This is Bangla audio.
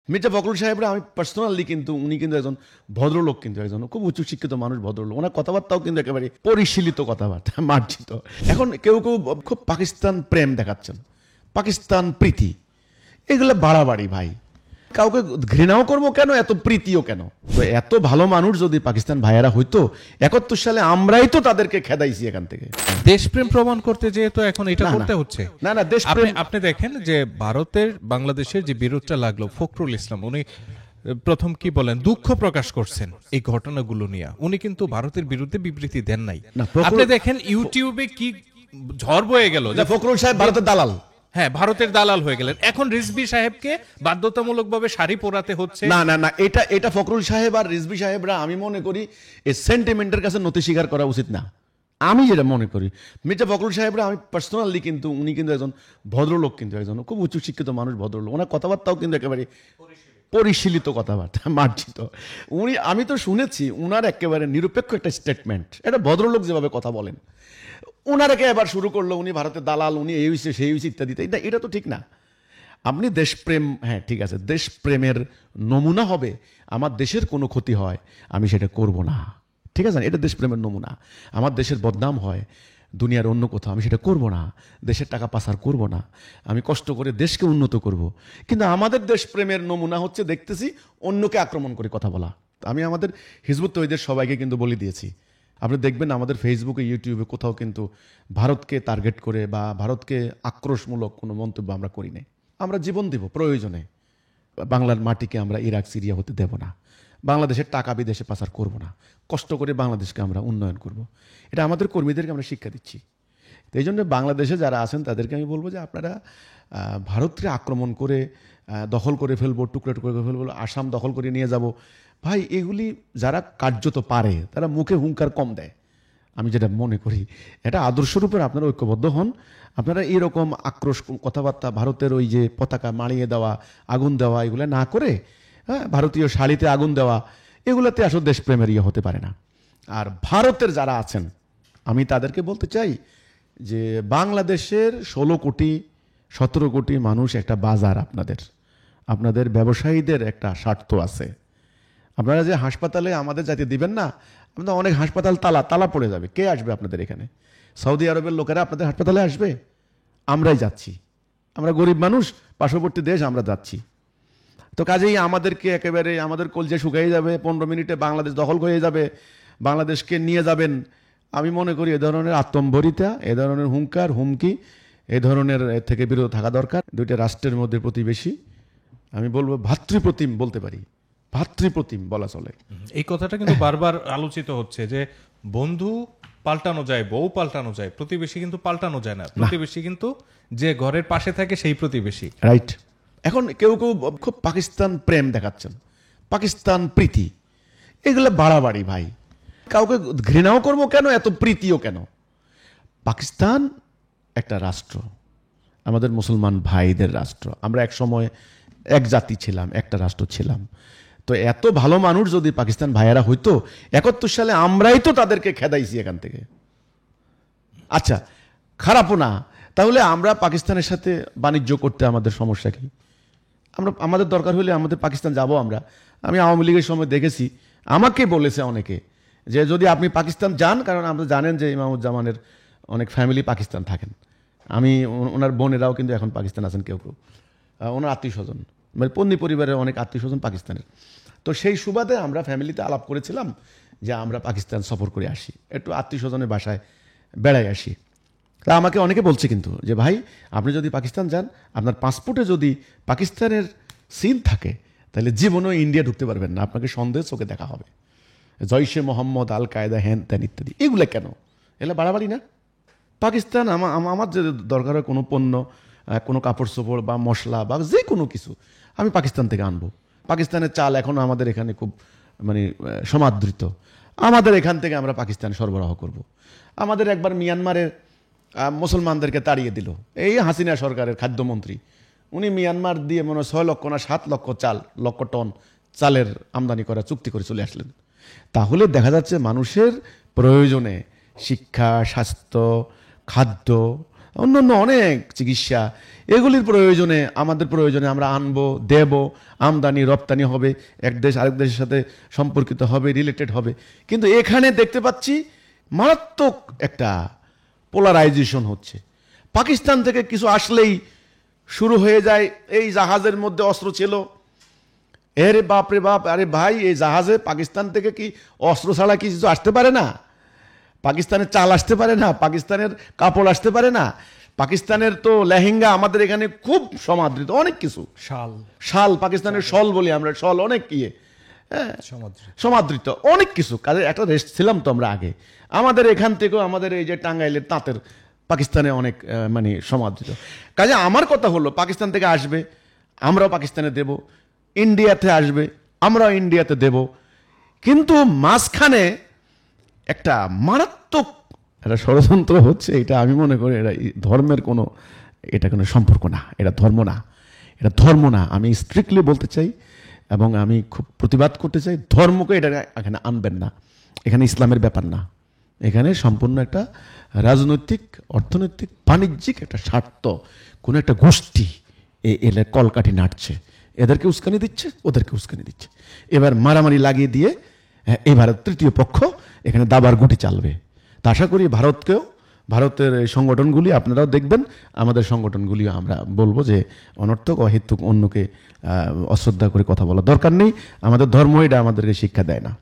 মির্জা ফখরুল সাহেবরা আমি পার্সোনালি কিন্তু উনি কিন্তু একজন ভদ্রলোক, কিন্তু একজন খুব উচ্চশিক্ষিত মানুষ, ভদ্রলোক। ওনার কথাবার্তাও কিন্তু একেবারে পরিশীলিত কথাবার্তা, মার্জিত। এখন কেউ কেউ খুব পাকিস্তান প্রেম দেখাচ্ছেন, পাকিস্তান প্রীতি, এগুলো বাড়াবাড়ি ভাই। কাউকে ঘৃণাও করবো কেন, এত প্রীতিও কেন? তো এত ভালো মানুষ যদি পাকিস্তান ভাইয়েরা হইতো, 71 সালে আমরাই তো তাদেরকে খেদাইছি এখান থেকে। দেশপ্রেম প্রমাণ করতে যেহেতু এখন এটা করতে হচ্ছে না না, দেশপ্রেম। আপনি দেখেন যে ভারতের বাংলাদেশের যে বিরোধটা লাগলো, ফখরুল ইসলাম উনি প্রথম কি বলেন, দুঃখ প্রকাশ করছেন এই ঘটনাগুলো নিয়ে। উনি কিন্তু ভারতের বিরুদ্ধে বিবৃতি দেন নাই। আপনি দেখেন ইউটিউবে কি ঝড় বয়ে গেল যে ফখরুল সাহেব ভারতের দালাল। হ্যাঁ, ভারতের দালাল হয়ে গেলেন। এখন রিজভী সাহেবকে বাধ্যতামূলকভাবে শাড়ি পরাতে হচ্ছে। না না না, এটা ফখরুল সাহেব আর রিজভী সাহেবরা আমি মনে করি এই সেন্টিমেন্টের কাছে নতি স্বীকার করা উচিত না। আমি যেটা মনে করি, মির্জা ফখরুল সাহেবরা আমি পার্সোনালি কিন্তু উনি কিন্তু একজন ভদ্রলোক, কিন্তু একজন খুব উচ্চশিক্ষিত মানুষ, ভদ্রলোক। ওনার কথাবার্তাও কিন্তু একেবারে পরিশীলিত কথাবার্তা, মার্জিত। আমি তো শুনেছি উনার একেবারে নিরপেক্ষ একটা স্টেটমেন্ট, এটা ভদ্রলোক যেভাবে কথা বলেন, ওনারাকে এবার শুরু করলো উনি ভারতের দালাল, উনি এই হয়েছে সেই হয়েছে ইত্যাদি। এটা তো ঠিক না। আপনি দেশপ্রেম, হ্যাঁ ঠিক আছে, দেশপ্রেমের নমুনা হবে আমার দেশের কোনো ক্ষতি হয় আমি সেটা করব না, ঠিক আছে, এটা দেশপ্রেমের নমুনা। আমার দেশের বদনাম হয় দুনিয়ার অন্য কোথাও, আমি সেটা করব না। দেশের টাকা পাচার করব না, আমি কষ্ট করে দেশকে উন্নত করব। কিন্তু আমাদের দেশপ্রেমের নমুনা হচ্ছে দেখতেছি অন্যকে আক্রমণ করে কথা বলা। আমি আমাদের হিজবুত তৌহিদের সবাইকে কিন্তু বলে দিয়েছি, আপনি দেখবেন আমাদের ফেসবুকে, ইউটিউবে কোথাও কিন্তু ভারতকে টার্গেট করে বা ভারতকে আক্রোশমূলক কোনো মন্তব্য আমরা করি নাই। আমরা জীবন দিব প্রয়োজনে, বাংলার মাটিকে আমরা ইরাক সিরিয়া হতে দেব না, বাংলাদেশের টাকা বিদেশে পাচার করব না, কষ্ট করে বাংলাদেশকে আমরা উন্নয়ন করব। এটা আমাদের কর্মীদেরকে আমরা শিক্ষা দিচ্ছি। তো এই জন্য বাংলাদেশে যারা আছেন তাদেরকে আমি বলবো যে আপনারা ভারতকে আক্রমণ করে দখল করে ফেলবো, টুকরো টুকরো করে ফেলবো, আসাম দখল করে নিয়ে যাব, ভাই এগুলি যারা কার্যত পারে তারা মুখে হুঙ্কার কম দেয়। আমি যেটা মনে করি এটা আদর্শের উপর আপনারা ঐক্যবদ্ধ হন। আপনারা এরকম আক্রোশ কথাবার্তা, ভারতের ওই যে পতাকা মাড়িয়ে দেওয়া, আগুন দেওয়া, এগুলো না করে, হ্যাঁ, ভারতীয় শাড়িতে আগুন দেওয়া, এগুলোতে আসলে দেশপ্রেমের ইয়ে হতে পারে না। আর ভারতের যারা আছেন আমি তাদেরকে বলতে চাই যে বাংলাদেশের 16 কোটি 17 কোটি মানুষ একটা বাজার, আপনাদের ব্যবসায়ীদের একটা স্বার্থ আছে। আপনারা যে হাসপাতালে আমাদের যাতে দিবেন না, আপনাদের অনেক হাসপাতাল তালা পড়ে যাবে, কে আসবে আপনাদের এখানে? সৌদি আরবের লোকেরা আপনাদের হাসপাতালে আসবে? আমরাই যাচ্ছি, আমরা গরিব মানুষ, পার্শ্ববর্তী দেশ, আমরা যাচ্ছি। তো কাজেই আমাদেরকে একেবারে আমাদের কলজে শুকিয়ে যাবে, 15 মিনিটে বাংলাদেশ দখল হয়ে যাবে, বাংলাদেশকে নিয়ে যাবেন। আমি মনে করি এ ধরনের আত্মম্বরিতা, এ ধরনের হুঙ্কার হুমকি, এ ধরনের থেকে বিরত থাকা দরকার। দুইটা রাষ্ট্রের মধ্যে প্রতিবেশী, আমি বলবো ভাতৃপ্রতিম বলতে পারি, ভাতৃপ্রতিম বলা চলে। এই কথাটা কিন্তু বারবার আলোচিত হচ্ছে যে বন্ধু পাল্টানো যায়, বউ পাল্টানো যায়, প্রতিবেশী কিন্তু পাল্টানো যায় না। প্রতিবেশী কিন্তু যে ঘরের পাশে থাকে সেই প্রতিবেশী, রাইট। এখন কেউ কেউ খুব পাকিস্তান প্রেম দেখাচ্ছেন, পাকিস্তান প্রীতি, এগুলো বাড়াবাড়ি ভাই। কাউকে ঘৃণাও করবো কেন, এত প্রীতিও কেন? পাকিস্তান একটা রাষ্ট্র, আমাদের মুসলমান ভাইদের রাষ্ট্র। আমরা এক সময় এক জাতি ছিলাম, একটা রাষ্ট্র ছিলাম। তো এত ভালো মানুষ যদি পাকিস্তান ভাইয়েরা হইতো, 71 সালে আমরাই তো তাদেরকে খেদাইছি এখান থেকে। আচ্ছা, খারাপও না, তাহলে আমরা পাকিস্তানের সাথে বাণিজ্য করতে আমাদের সমস্যা কি? আমাদের দরকার হলে আমাদের পাকিস্তান যাব আমরা। আমি আওয়ামী লীগের সময় দেখেছি, আমাকে বলেছে অনেকে যে যদি আপনি পাকিস্তান যান, কারণ আপনি জানেন যে ইমামুজ্জামানের অনেক ফ্যামিলি পাকিস্তান থাকেন, ওনার বোনেরাও কিন্তু এখন পাকিস্তান আছেন, কেউ কেউ ওনার আত্মীয় স্বজন, মানে পন্নী পরিবারের অনেক আত্মীয় স্বজন পাকিস্তানের। তো সেই সুবাদে আমরা ফ্যামিলিতে আলাপ করেছিলাম যে আমরা পাকিস্তান সফর করে আসি, একটু আত্মীয় স্বজনের বাসায় বেড়াই আসি। তা আমাকে অনেকে বলছে কিন্তু যে ভাই আপনি যদি পাকিস্তান যান, আপনার পাসপোর্টে যদি পাকিস্তানের সিল থাকে তাহলে জীবনেও ইন্ডিয়া ঢুকতে পারবেন না, আপনাকে সন্দেহ চোখে দেখা হবে, জৈশে মোহাম্মদ, আল কায়দা, হ্যান ত্যান ইত্যাদি। এগুলো কেন? এগুলো বাড়াবাড়ি না? পাকিস্তান আমার যে দরকার হয় কোনো পণ্য, কোনো কাপড় চোপড় বা মশলা বা যে কোনো কিছু আমি পাকিস্তান থেকে আনবো। পাকিস্তানের চাল এখনও আমাদের এখানে খুব মানে সমাদৃত, আমাদের এখান থেকে আমরা পাকিস্তানে সরবরাহ করব। আমাদের একবার মিয়ানমারের মুসলমানদেরকে তাড়িয়ে দিল এই হাসিনা সরকারের খাদ্যমন্ত্রী, উনি মিয়ানমার দিয়ে মনে হয় 6 লক্ষ না 7 লক্ষ টন চালের আমদানি করা চুক্তি করে চলে আসলেন। তাহলে দেখা যাচ্ছে মানুষের প্রয়োজনে শিক্ষা, স্বাস্থ্য, খাদ্য, অন্যান্য অনেক চিকিৎসা, এগুলির প্রয়োজনে আমাদের প্রয়োজনে আমরা আনবো, দেব, আমদানি রপ্তানি হবে, এক দেশ আরেক দেশের সাথে সম্পর্কিত হবে, রিলেটেড হবে। কিন্তু এখানে দেখতে পাচ্ছি মারাত্মক একটা পোলারাইজেশন হচ্ছে। পাকিস্তান থেকে কিছু আসলেই শুরু হয়ে যায়, এই জাহাজের মধ্যে অস্ত্র ছিল, এরে বাপ রে বাপ, আরে ভাই এই জাহাজে পাকিস্তান থেকে কি অস্ত্র ছাড়া কি কিছু আসতে পারে না? পাকিস্তানের চাল আসতে পারে না? পাকিস্তানের কাপড় আসতে পারে না? পাকিস্তানের তো লেহেঙ্গা আমাদের এখানে খুব সমাদৃত, অনেক কিছু, শাল পাকিস্তানের শল বলি আমরা, শল অনেক ইয়ে, হ্যাঁ সমাদৃত অনেক কিছু। কাজে একটা রেস্ট ছিলাম তো আমরা আগে, আমাদের এখান থেকেও আমাদের এই যে টাঙ্গাইলের তাঁতের পাকিস্তানে অনেক মানে সমাদৃত। কাজে আমার কথা হলো পাকিস্তান থেকে আসবে, আমরাও পাকিস্তানে দেব, ইন্ডিয়াতে আসবে, আমরাও ইন্ডিয়াতে দেব। কিন্তু মাঝখানে একটা মারাত্মক একটা ষড়যন্ত্র হচ্ছে, এটা আমি মনে করি এটা ধর্মের কোনো, এটা কোনো সম্পর্ক না, এটা ধর্ম না, এটা ধর্ম না। আমি স্ট্রিক্টলি বলতে চাই এবং আমি খুব প্রতিবাদ করতে চাই, ধর্মকে এটা এখানে আনবেন না। এখানে ইসলামের ব্যাপার না, এখানে সম্পূর্ণ একটা রাজনৈতিক, অর্থনৈতিক, বাণিজ্যিক একটা স্বার্থ। কোনো একটা গোষ্ঠী এলে কলকাঠি নাড়ছে, এদেরকে উস্কানি দিচ্ছে, ওদেরকে উস্কানি দিচ্ছে, এবার মারামারি লাগিয়ে দিয়ে এবার তৃতীয় পক্ষ এখানে দাবার গুটি চালবে। তা আশা করি ভারতকেও, ভারতের এই সংগঠনগুলি আপনারাও দেখবেন, আমাদের সংগঠনগুলিও আমরা বলবো যে অনর্থক অহেতুক অন্যকে অশ্রদ্ধা করে কথা বলার দরকার নেই। আমাদের ধর্ম এটা আমাদেরকে শিক্ষা দেয় না।